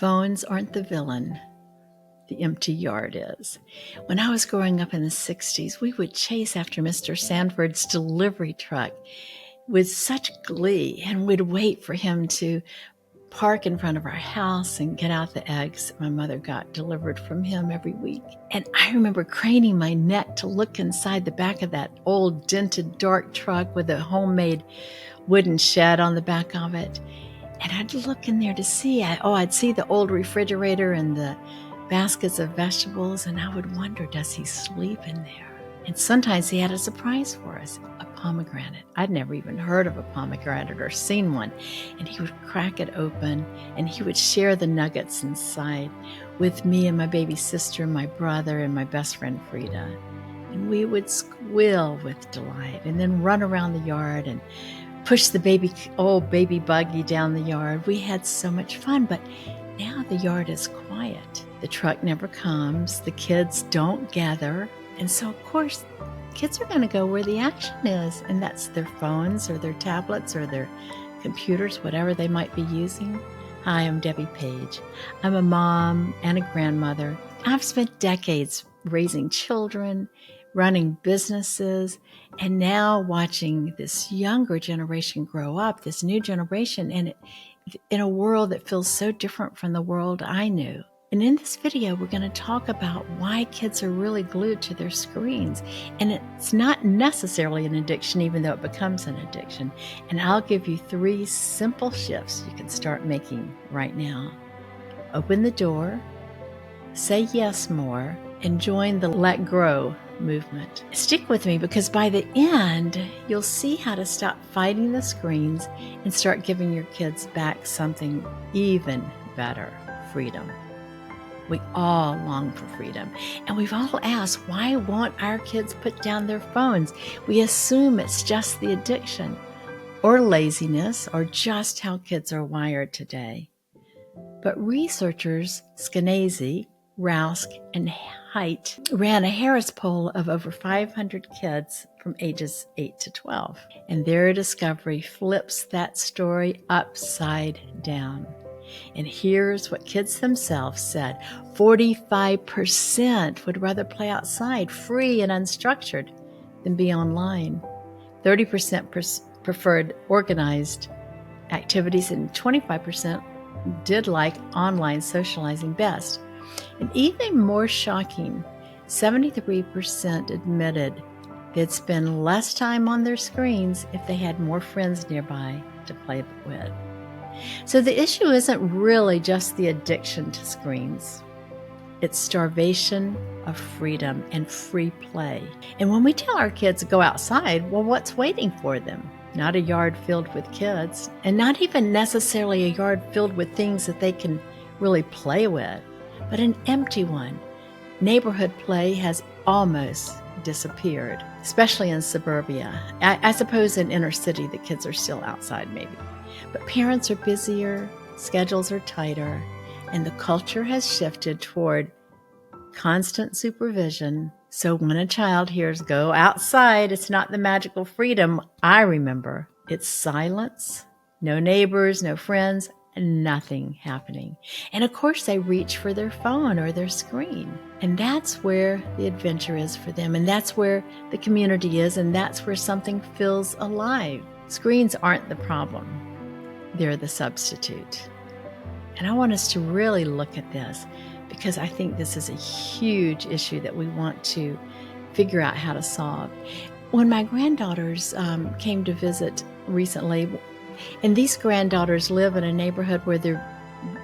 Phones aren't the villain. The empty yard is. When I was growing up in the 60s, we would chase after Mr. Sanford's delivery truck with such glee, and we'd wait for him to park in front of our house and get out the eggs my mother got delivered from him every week. And I remember craning my neck to look inside the back of that old dented dark truck with a homemade wooden shed on the back of it. And I'd look in there to see, I'd see the old refrigerator and the baskets of vegetables, and I would wonder, does he sleep in there? And sometimes he had a surprise for us, a pomegranate. I'd never even heard of a pomegranate or seen one. And he would crack it open, and he would share the nuggets inside with me and my baby sister, my brother, and my best friend Frida. And we would squeal with delight and then run around the yard and push the old baby buggy down the yard. We had so much fun, but now the yard is quiet. The truck never comes. The kids don't gather. And so, of course, kids are going to go where the action is, and that's their phones or their tablets or their computers, whatever they might be using. Hi, I'm Debbie Page. I'm a mom and a grandmother. I've spent decades raising children, running businesses, and now watching this younger generation grow up, this new generation, and in a world that feels so different from the world I knew. And in this video, we're going to talk about why kids are really glued to their screens. And it's not necessarily an addiction, even though it becomes an addiction. And I'll give you 3 simple shifts you can start making right now. Open the door, say yes more, and join the Let Grow movement. Stick with me, because by the end, you'll see how to stop fighting the screens and start giving your kids back something even better: freedom. We all long for freedom. And we've all asked, why won't our kids put down their phones? We assume it's just the addiction or laziness or just how kids are wired today. But researchers Skenazy, Rausch, and Haidt ran a Harris poll of over 500 kids from ages 8 to 12. And their discovery flips that story upside down. And here's what kids themselves said. 45% would rather play outside, free and unstructured, than be online. 30% preferred organized activities, and 25% did like online socializing best. And even more shocking, 73% admitted they'd spend less time on their screens if they had more friends nearby to play with. So the issue isn't really just the addiction to screens. It's starvation of freedom and free play. And when we tell our kids to go outside, well, what's waiting for them? Not a yard filled with kids, and not even necessarily a yard filled with things that they can really play with, but an empty one. Neighborhood play has almost disappeared, especially in suburbia. I suppose in inner city, the kids are still outside maybe. But parents are busier, schedules are tighter, and the culture has shifted toward constant supervision. So when a child hears go outside, it's not the magical freedom I remember. It's silence, no neighbors, no friends, and nothing happening. And of course, they reach for their phone or their screen. And that's where the adventure is for them. And that's where the community is. And that's where something feels alive. Screens aren't the problem. They're the substitute. And I want us to really look at this, because I think this is a huge issue that we want to figure out how to solve. When my granddaughters came to visit recently, and these granddaughters live in a neighborhood where there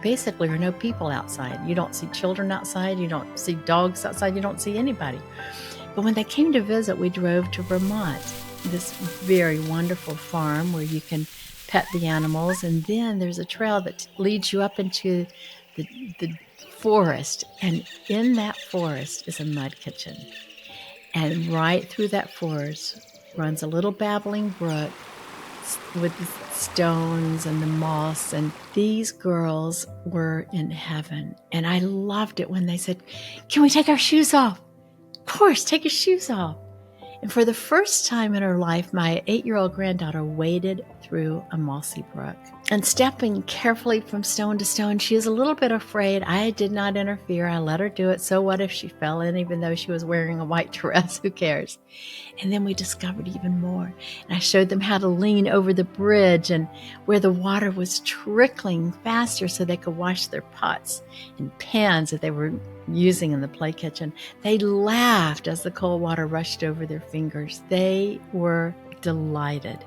basically are no people outside. You don't see children outside. You don't see dogs outside. You don't see anybody. But when they came to visit, we drove to Vermont, this very wonderful farm where you can pet the animals, and then there's a trail that leads you up into the forest, and in that forest is a mud kitchen. And right through that forest runs a little babbling brook with the stones and the moss, and these girls were in heaven. And I loved it when they said, "Can we take our shoes off?" Of course, take your shoes off. And for the first time in her life, my 8-year-old granddaughter waded through a mossy brook. and stepping carefully from stone to stone. She is a little bit afraid. I did not interfere. I let her do it. So what if she fell in, even though she was wearing a white dress? Who cares? And then we discovered even more. And I showed them how to lean over the bridge and where the water was trickling faster so they could wash their pots and pans that they were using in the play kitchen. They laughed as the cold water rushed over their fingers. They were delighted.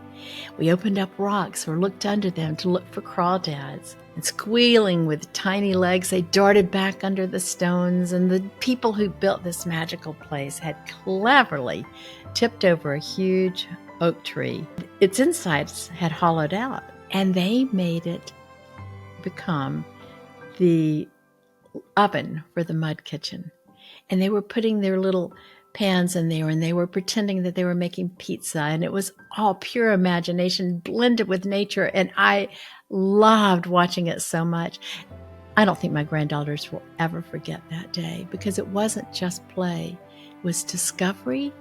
We opened up rocks or looked under them to look for crawdads. And squealing with tiny legs, they darted back under the stones. And the people who built this magical place had cleverly tipped over a huge oak tree. Its insides had hollowed out, and they made it become the oven for the mud kitchen. And they were putting their little pans in there, and they were pretending that they were making pizza, and it was all pure imagination blended with nature, and I loved watching it so much. I don't think my granddaughters will ever forget that day, because it wasn't just play. It was discovery,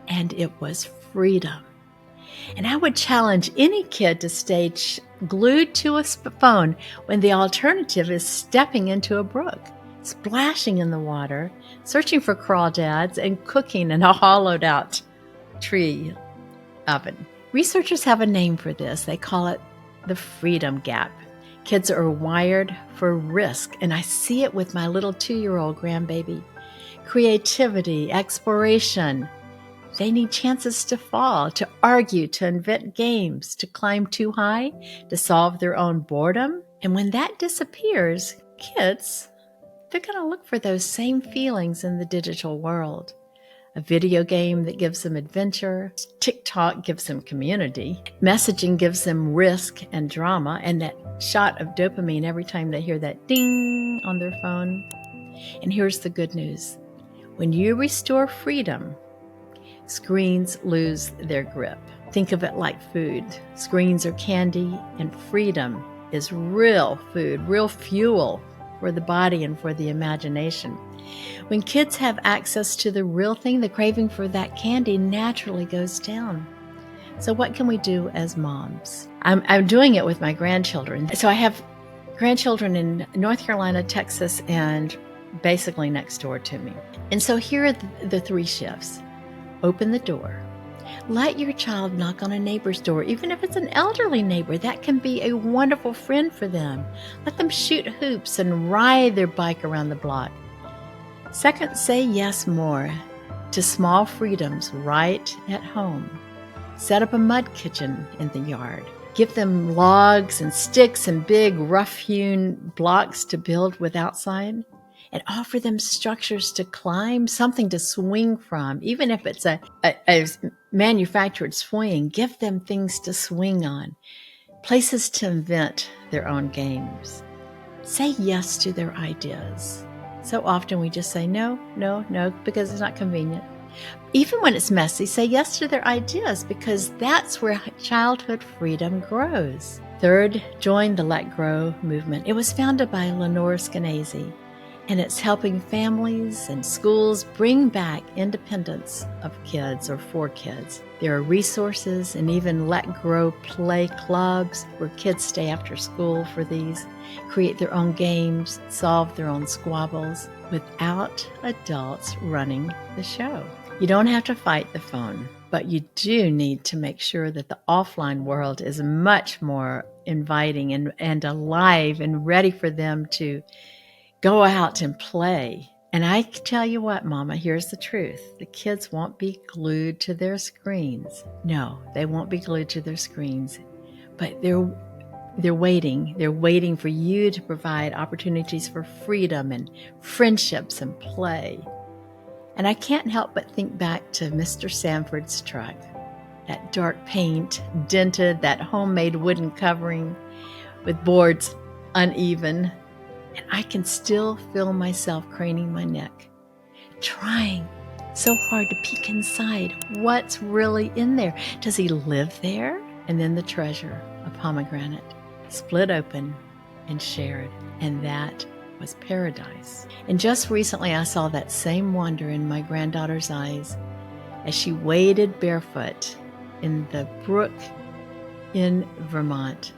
and it was freedom. And I would challenge any kid to stay glued to a phone when the alternative is stepping into a brook, splashing in the water, searching for crawdads, and cooking in a hollowed-out tree oven. Researchers have a name for this. They call it the freedom gap. Kids are wired for risk, and I see it with my little 2-year-old grandbaby. Creativity, exploration. They need chances to fall, to argue, to invent games, to climb too high, to solve their own boredom. And when that disappears, kids, they're going to look for those same feelings in the digital world. A video game that gives them adventure. TikTok gives them community. Messaging gives them risk and drama, and that shot of dopamine every time they hear that ding on their phone. And here's the good news. When you restore freedom, screens lose their grip. Think of it like food. Screens are candy, and freedom is real food, real fuel for the body and for the imagination. When kids have access to the real thing, the craving for that candy naturally goes down. So what can we do as moms? I'm doing it with my grandchildren. So I have grandchildren in North Carolina, Texas, and basically next door to me. And so here are the 3 shifts. Open the door. Let your child knock on a neighbor's door, even if it's an elderly neighbor. That can be a wonderful friend for them. Let them shoot hoops and ride their bike around the block. Second, say yes more to small freedoms right at home. Set up a mud kitchen in the yard. Give them logs and sticks and big rough-hewn blocks to build with outside. And offer them structures to climb, something to swing from. Even if it's a manufactured swing, give them things to swing on, places to invent their own games. Say yes to their ideas. So often we just say no, no, no, because it's not convenient. Even when it's messy, say yes to their ideas, because that's where childhood freedom grows. Third, join the Let Grow movement. It was founded by Skenazy. And it's helping families and schools bring back independence of kids or for kids. There are resources and even Let Grow play clubs where kids stay after school for these, create their own games, solve their own squabbles without adults running the show. You don't have to fight the phone, but you do need to make sure that the offline world is much more inviting and alive and ready for them to go out and play. And I tell you what, Mama, here's the truth. The kids won't be glued to their screens. No, they won't be glued to their screens. But they're waiting. They're waiting for you to provide opportunities for freedom and friendships and play. And I can't help but think back to Mr. Sanford's truck. That dark paint, dented, that homemade wooden covering with boards uneven. And I can still feel myself craning my neck, trying so hard to peek inside. What's really in there? Does he live there? And then the treasure, a pomegranate, split open and shared. And that was paradise. And just recently I saw that same wonder in my granddaughter's eyes as she waded barefoot in the brook in Vermont.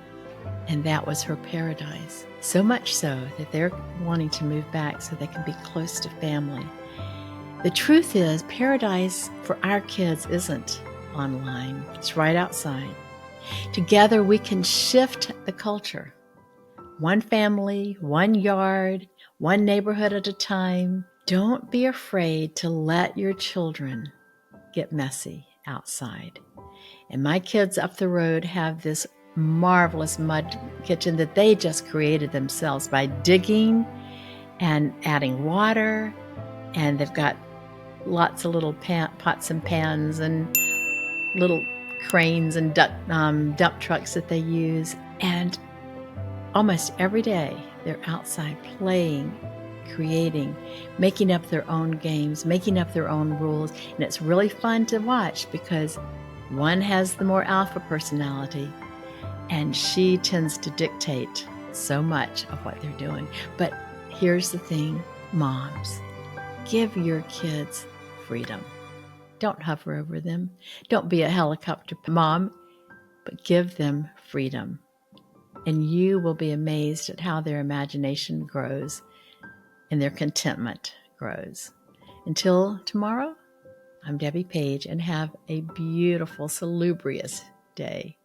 And that was her paradise. So much so that they're wanting to move back so they can be close to family. The truth is, paradise for our kids isn't online. It's right outside. Together, we can shift the culture. One family, one yard, one neighborhood at a time. Don't be afraid to let your children get messy outside. And my kids up the road have this marvelous mud kitchen that they just created themselves by digging and adding water. And they've got lots of little pots and pans and little cranes and dump trucks that they use. And almost every day they're outside playing, creating, making up their own games, making up their own rules. And it's really fun to watch because one has the more alpha personality, and she tends to dictate so much of what they're doing. But here's the thing, moms, give your kids freedom. Don't hover over them. Don't be a helicopter mom, but give them freedom. And you will be amazed at how their imagination grows and their contentment grows. Until tomorrow, I'm Debbie Page, and have a beautiful, salubrious day.